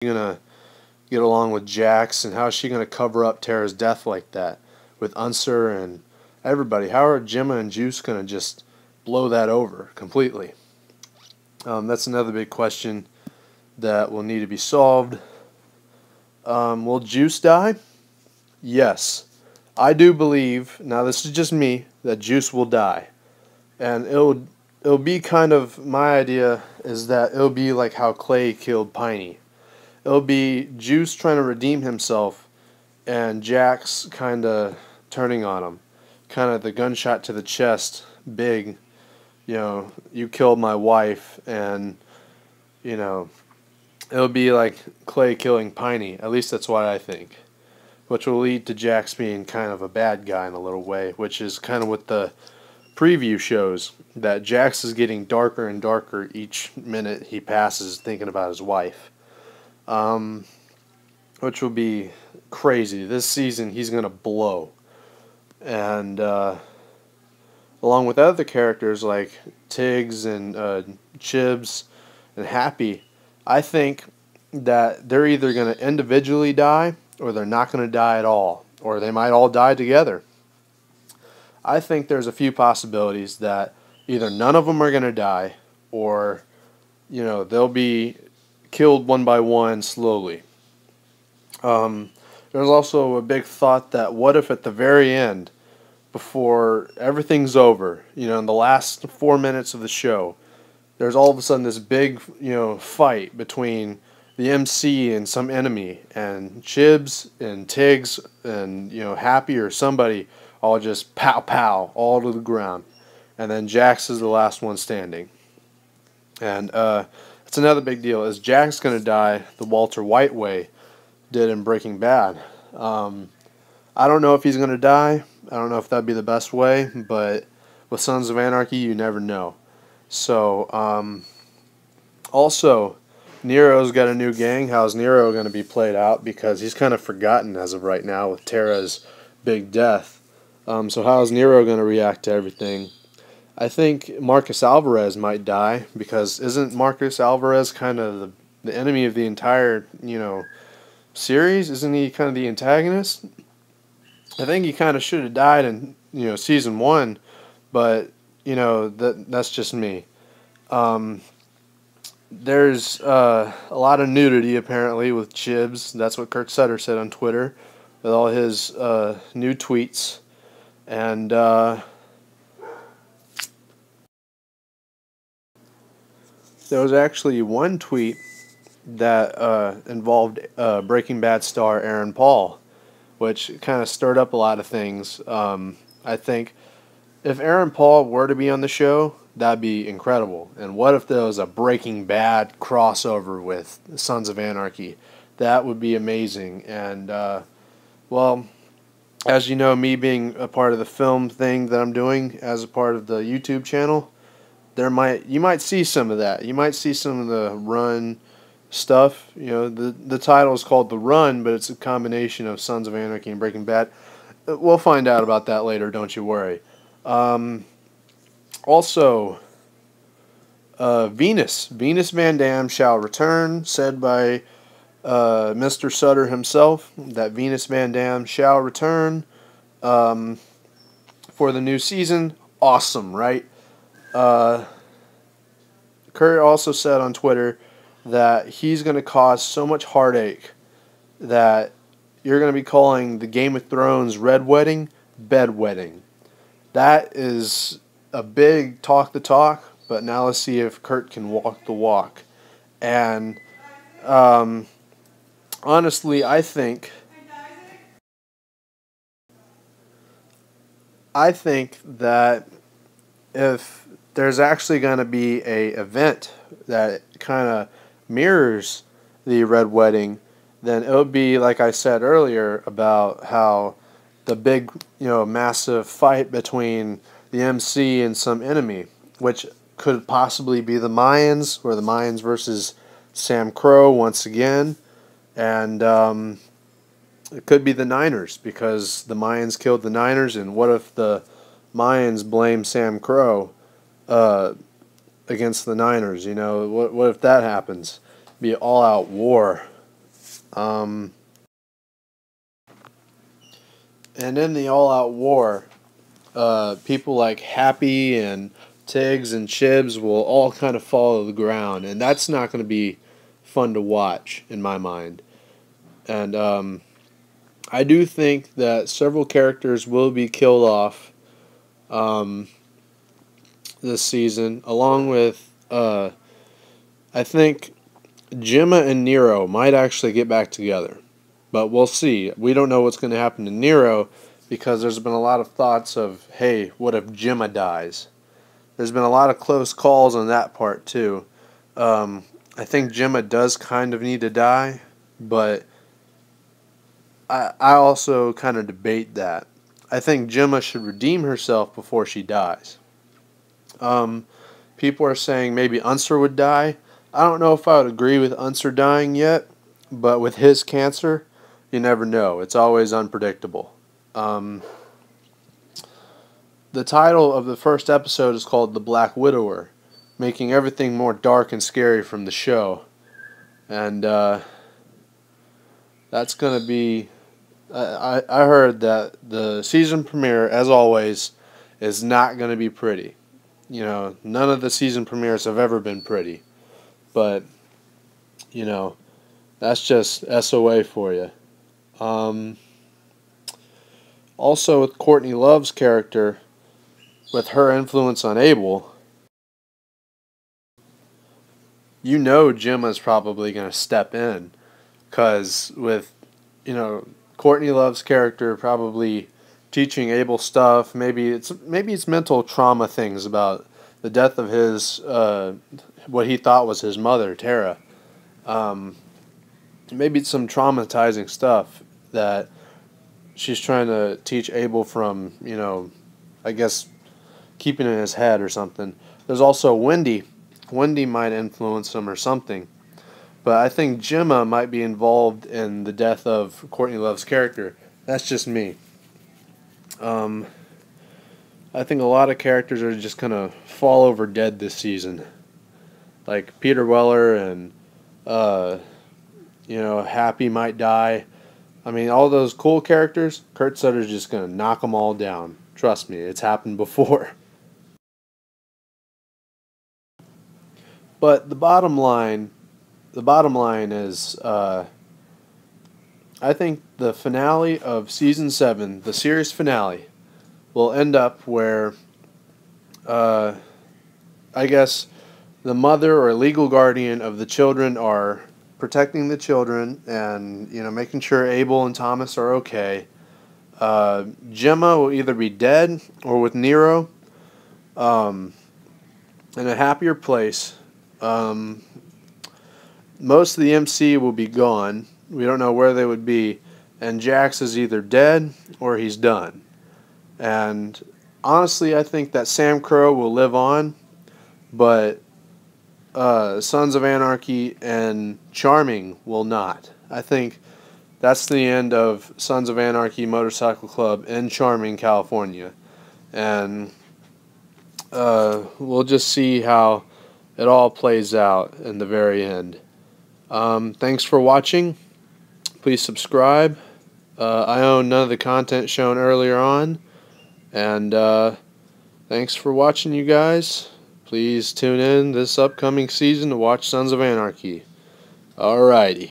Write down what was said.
gonna get along with Jax, and how is she gonna cover up Tara's death like that with Unser and everybody? How are Gemma and Juice gonna just blow that over completely? That's another big question that will need to be solved. Will Juice die? Yes. I do believe, now this is just me, that Juice will die. And it'll be kind of, my idea is that it'll be like how Clay killed Piney. It'll be Juice trying to redeem himself and Jax kind of turning on him. Kind of the gunshot to the chest, big, you killed my wife, and, it'll be like Clay killing Piney. At least that's what I think. Which will lead to Jax being kind of a bad guy in a little way, which is kind of what the preview shows, that Jax is getting darker and darker each minute he passes thinking about his wife. Which will be crazy. This season he's going to blow. And along with other characters like Tiggs and Chibs and Happy, I think that they're either going to individually die or they're not going to die at all, or they might all die together. I think there's a few possibilities that either none of them are going to die, or they'll be killed one by one slowly. There's also a big thought that what if at the very end, before everything's over, in the last 4 minutes of the show, there's all of a sudden this big, fight between the MC and some enemy, and Chibs and Tiggs and, Happy or somebody all just pow pow all to the ground. And then Jax is the last one standing. And it's another big deal. Is Jax going to die the Walter White way did in Breaking Bad? I don't know if he's going to die. I don't know if that'd be the best way, but with Sons of Anarchy, you never know. So, also, Nero's got a new gang. How's Nero going to be played out? Because he's kind of forgotten as of right now with Tara's big death. So how's Nero going to react to everything? I think Marcus Alvarez might die, because isn't Marcus Alvarez kind of the enemy of the entire, series? Isn't he kind of the antagonist? I think he kind of should have died in, season 1, but, that's just me. There's a lot of nudity apparently with Chibs. That's what Kurt Sutter said on Twitter with all his new tweets. And there was actually one tweet that involved Breaking Bad star Aaron Paul, which kind of stirred up a lot of things. I think if Aaron Paul were to be on the show, that'd be incredible. And what if there was a Breaking Bad crossover with Sons of Anarchy? That would be amazing. And, well, as you know, me being a part of the film thing that I'm doing as a part of the YouTube channel, you might see some of that. You might see some of the Run stuff. The title is called The Run, but it's a combination of Sons of Anarchy and Breaking Bad. We'll find out about that later, don't you worry. Also, Venus Van Dam shall return, said by Mr. Sutter himself, that Venus Van Dam shall return for the new season. Awesome, right? Kurt also said on Twitter that he's going to cause so much heartache that you're going to be calling the Game of Thrones Red Wedding Bed Wedding. That is a big talk the talk, but now let's see if Kurt can walk the walk. And honestly, I think that if there's actually going to be a event that kind of mirrors the Red Wedding, then it would be like I said earlier about how the big, massive fight between the MC and some enemy, which could possibly be the Mayans, or the Mayans versus Sam Crow once again, and it could be the Niners, because the Mayans killed the Niners, and what if the Mayans blame Sam Crow against the Niners? What if that happens? Be an all-out war. Um, and in the all-out war, people like Happy and Tiggs and Chibs will all kind of fall to the ground, and that's not going to be fun to watch in my mind. And I do think that several characters will be killed off um, this season, along with I think Gemma and Nero might actually get back together. But we'll see. We don't know what's going to happen to Nero because there's been a lot of thoughts of, hey, what if Gemma dies? There's been a lot of close calls on that part too. I think Gemma does kind of need to die, but I also kind of debate that. I think Gemma should redeem herself before she dies. Um, People are saying maybe Unser would die. I don't know if I would agree with Unser dying yet, but with his cancer, you never know. It's always unpredictable. Um, the title of the first episode is called The Black Widower, making everything more dark and scary from the show. And that's going to be... I heard that the season premiere, as always, is not going to be pretty. You know, none of the season premieres have ever been pretty. But, you know, that's just SOA for you. Also, with Courtney Love's character, with her influence on Abel, you know Gemma's probably going to step in. Because with, you know, Courtney Love's character probably teaching Abel stuff, maybe it's mental trauma things about the death of his, what he thought was his mother, Tara. Maybe it's some traumatizing stuff that she's trying to teach Abel from, you know, I guess keeping in his head or something. There's also Wendy. Wendy might influence him or something. But I think Gemma might be involved in the death of Courtney Love's character. That's just me. I think a lot of characters are just going to fall over dead this season. Like Peter Weller and, you know, Happy might die. I mean, all those cool characters, Kurt Sutter's just going to knock them all down. Trust me, it's happened before. But the bottom line is, I think the finale of season 7, the series finale, will end up where, I guess, the mother or legal guardian of the children are protecting the children and, you know, making sure Abel and Thomas are okay. Gemma will either be dead or with Nero, in a happier place. Most of the MC will be gone. We don't know where they would be. And Jax is either dead or he's done. And honestly, I think that Sam Crow will live on, but Sons of Anarchy and Charming will not. I think that's the end of Sons of Anarchy Motorcycle Club in Charming, California. And we'll just see how it all plays out in the very end. Thanks for watching. Please subscribe. I own none of the content shown earlier on. And thanks for watching, you guys. Please tune in this upcoming season to watch Sons of Anarchy. Alrighty.